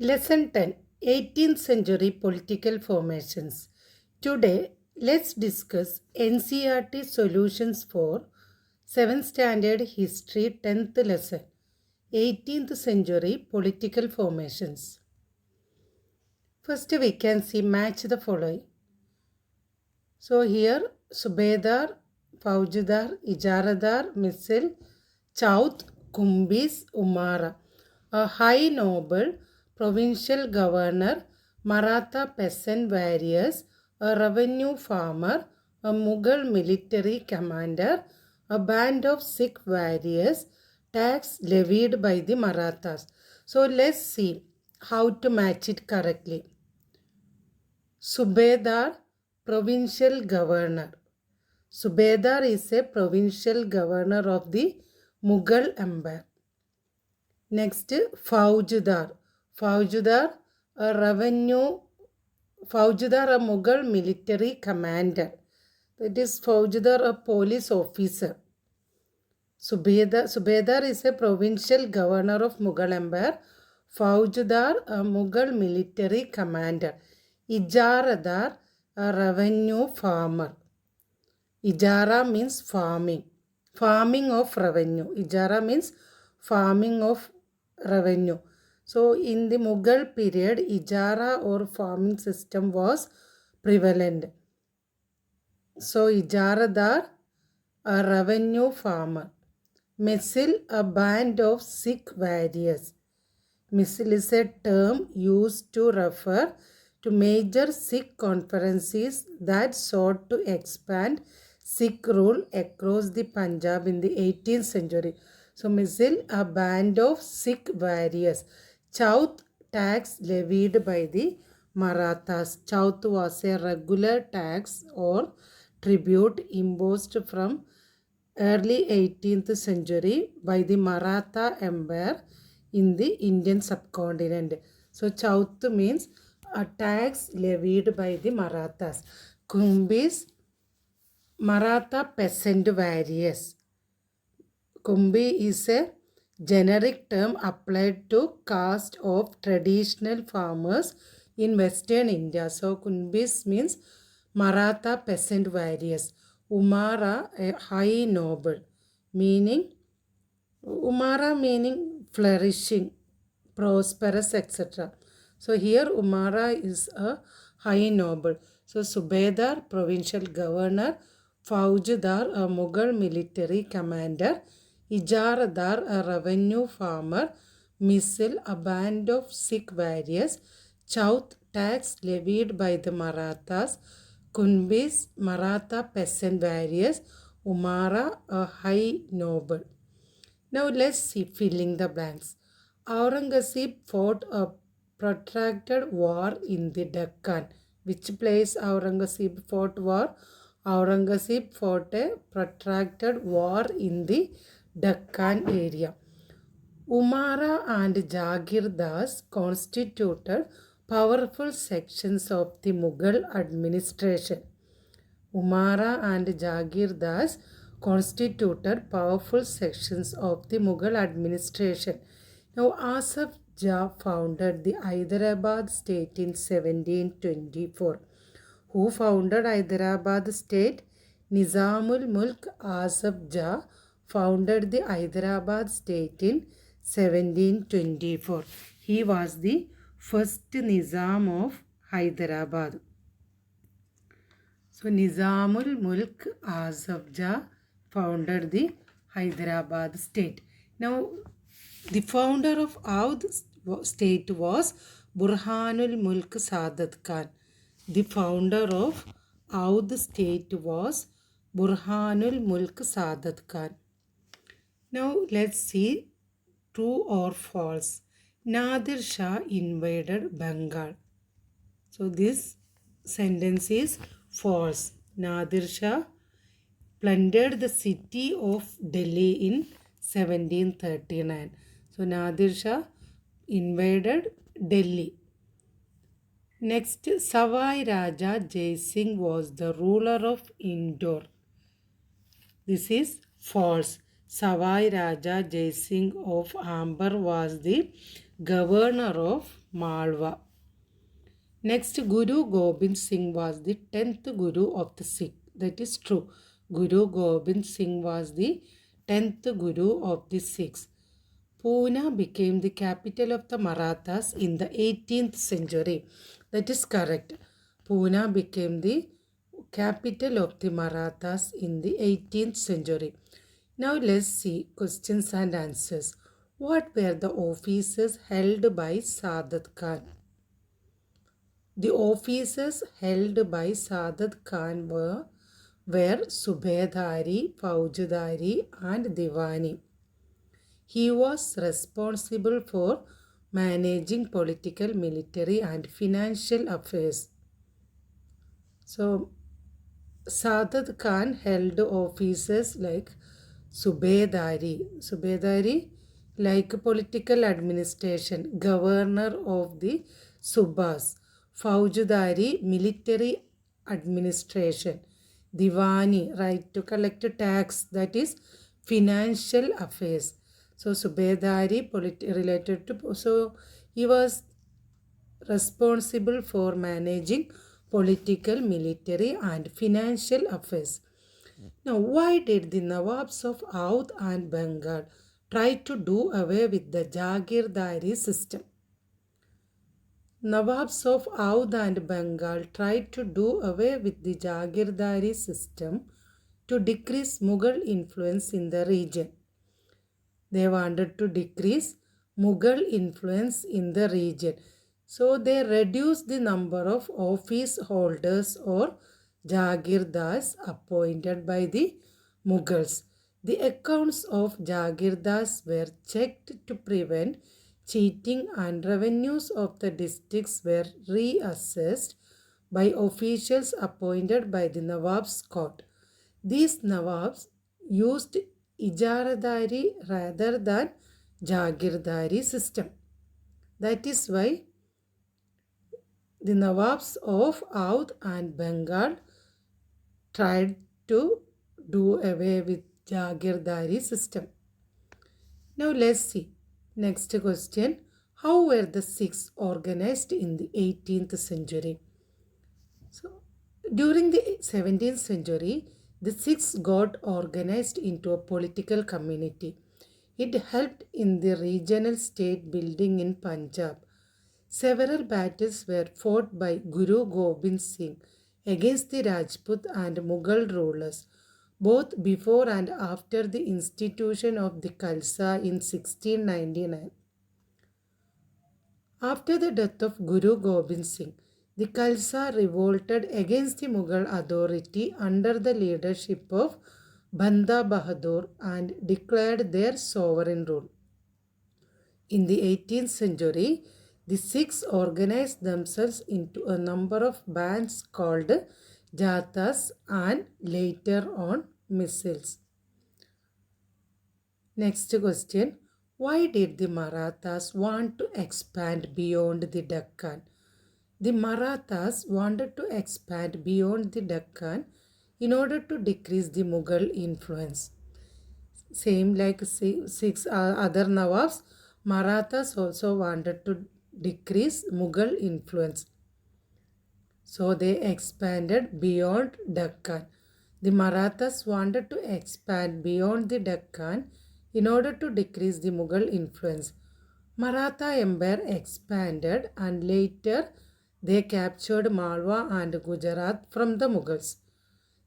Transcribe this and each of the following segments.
Lesson 10, 18th Century Political Formations. Today, let's discuss NCERT solutions for 7th Standard History 10th Lesson, 18th Century Political Formations. First, we can see match the following. So, here Subedar, Faujidar, Ijaradar, Misil, Chaut, Kumbis, Umara, a high noble, provincial governor, Maratha peasant warriors, a revenue farmer, a Mughal military commander, a band of Sikh warriors, tax levied by the Marathas. So let's see how to match it correctly. Subedar, provincial governor. Subedar is a provincial governor of the Mughal Empire. Next, Faujidar. Faujidar, a revenue, Faujidar, a Mughal military commander. That is Faujidar, a police officer. Subedar is a provincial governor of Mughal Empire. Faujidar, a Mughal military commander. Ijaradar, a revenue farmer. Ijara means farming. Farming of revenue. Ijara means farming of revenue. So in the Mughal period, Ijara or farming system was prevalent. So Ijaradar, a revenue farmer. Misil, a band of Sikh warriors. Misil is a term used to refer to major Sikh conferences that sought to expand Sikh rule across the Punjab in the 18th century. So, Misil, a band of Sikh warriors. Chaut, tax levied by the Marathas. Chaut was a regular tax or tribute imposed from early 18th century by the Maratha Empire in the Indian subcontinent. So Chaut means a tax levied by the Marathas. Kumbis, Maratha peasant warriors. Kumbi is a generic term applied to caste of traditional farmers in Western India. So Kumbis means Maratha peasant warriors. Umara, a high noble, meaning Umara meaning flourishing, prosperous, etc. So here Umara is a high noble. So Subedar, provincial governor, Faujidar, a Mughal military commander, Ijaradar, a revenue farmer, Misil, a band of Sikh warriors, Chaut, tax levied by the Marathas, Kunbis, Maratha peasant warriors, Umara, a high noble. Now let's see filling the blanks. Aurangzeb fought a protracted war in the Deccan. Which place Aurangzeb fought war? Aurangzeb fought a protracted war in the Deccan area. Umara and Jagir Das constituted powerful sections of the Mughal administration. Umara and Jagir Das constituted powerful sections of the Mughal administration. Now, Asaf Jah founded the Hyderabad state in 1724. Who founded Hyderabad state? Nizamul Mulk Asaf Jah founded the Hyderabad state in 1724. He was the first Nizam of Hyderabad. So Nizamul Mulk Asaf Jah founded the Hyderabad state. Now the founder of Awadh state was Burhanul Mulk Sadat Khan. The founder of Awadh state was Burhanul Mulk Sadat Khan. Now let's see true or false. Nadir Shah invaded Bengal. So this sentence is false. Nadir Shah plundered the city of Delhi in 1739. So Nadir Shah invaded Delhi. Next, Savai Raja Jai Singh was the ruler of Indore. This is false. Savai Raja Jai Singh of Amber was the governor of Malwa. Next, Guru Gobind Singh was the 10th Guru of the Sikh. That is true. Guru Gobind Singh was the 10th Guru of the Sikhs. Pune became the capital of the Marathas in the 18th century. That is correct. Pune became the capital of the Marathas in the 18th century. Now let's see questions and answers. What were the offices held by Sadat Khan? The offices held by Sadat Khan were Subedari, Faujadari and Diwani. He was responsible for managing political, military and financial affairs. So, Sadat Khan held offices like Subedari like political administration, governor of the Subas, Faujadari military administration, Diwani right to collect tax, that is financial affairs. So Subedari related to, so he was responsible for managing political, military and financial affairs. Now, why did the Nawabs of Oudh and Bengal try to do away with the Jagirdari system? Nawabs of Oudh and Bengal tried to do away with the Jagirdari system to decrease Mughal influence in the region. They wanted to decrease Mughal influence in the region. So they reduced the number of office holders or Jagirdars appointed by the Mughals. The accounts of Jagirdars were checked to prevent cheating and revenues of the districts were reassessed by officials appointed by the Nawab's court. These Nawabs used Ijaradari rather than Jagirdari system. That is why the Nawabs of Oudh and Bengal tried to do away with Jagirdari system. Now let's see. Next question. How were the Sikhs organized in the 18th century? So, during the 17th century, the Sikhs got organized into a political community. It helped in the regional state building in Punjab. Several battles were fought by Guru Gobind Singh against the Rajput and Mughal rulers, both before and after the institution of the Khalsa in 1699. After the death of Guru Gobind Singh, the Khalsa revolted against the Mughal authority under the leadership of Banda Bahadur and declared their sovereign rule. In the 18th century, the Sikhs organized themselves into a number of bands called Jathas and later on missils. Next question. Why did the Marathas want to expand beyond the Deccan? The Marathas wanted to expand beyond the Deccan in order to decrease the Mughal influence. Same like six other Nawabs, Marathas also wanted to decrease Mughal influence. So they expanded beyond Deccan. The Marathas wanted to expand beyond the Deccan in order to decrease the Mughal influence. Maratha Empire expanded and later they captured Malwa and Gujarat from the Mughals.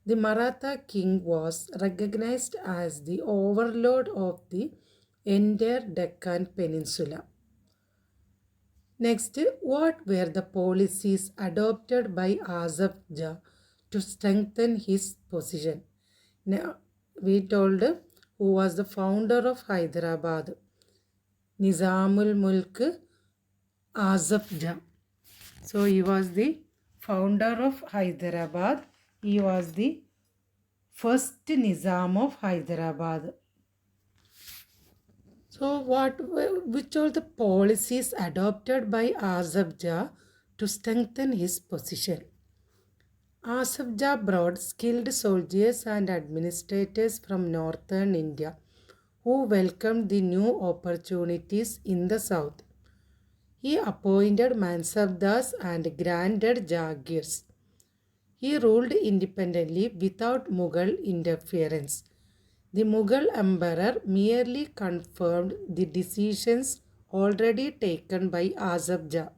The Maratha king was recognized as the overlord of the entire Deccan Peninsula. Next, what were the policies adopted by Asaf Jah to strengthen his position? Now, we told who was the founder of Hyderabad. Nizamul Mulk Asaf Jah. So, he was the founder of Hyderabad. He was the first Nizam of Hyderabad. So, which are the policies adopted by Asaf Jah to strengthen his position? Asaf Jah brought skilled soldiers and administrators from northern India. who welcomed the new opportunities in the south. He appointed Mansabdars and granted Jagirs. He ruled independently without Mughal interference. The Mughal emperor merely confirmed the decisions already taken by Azab Jah.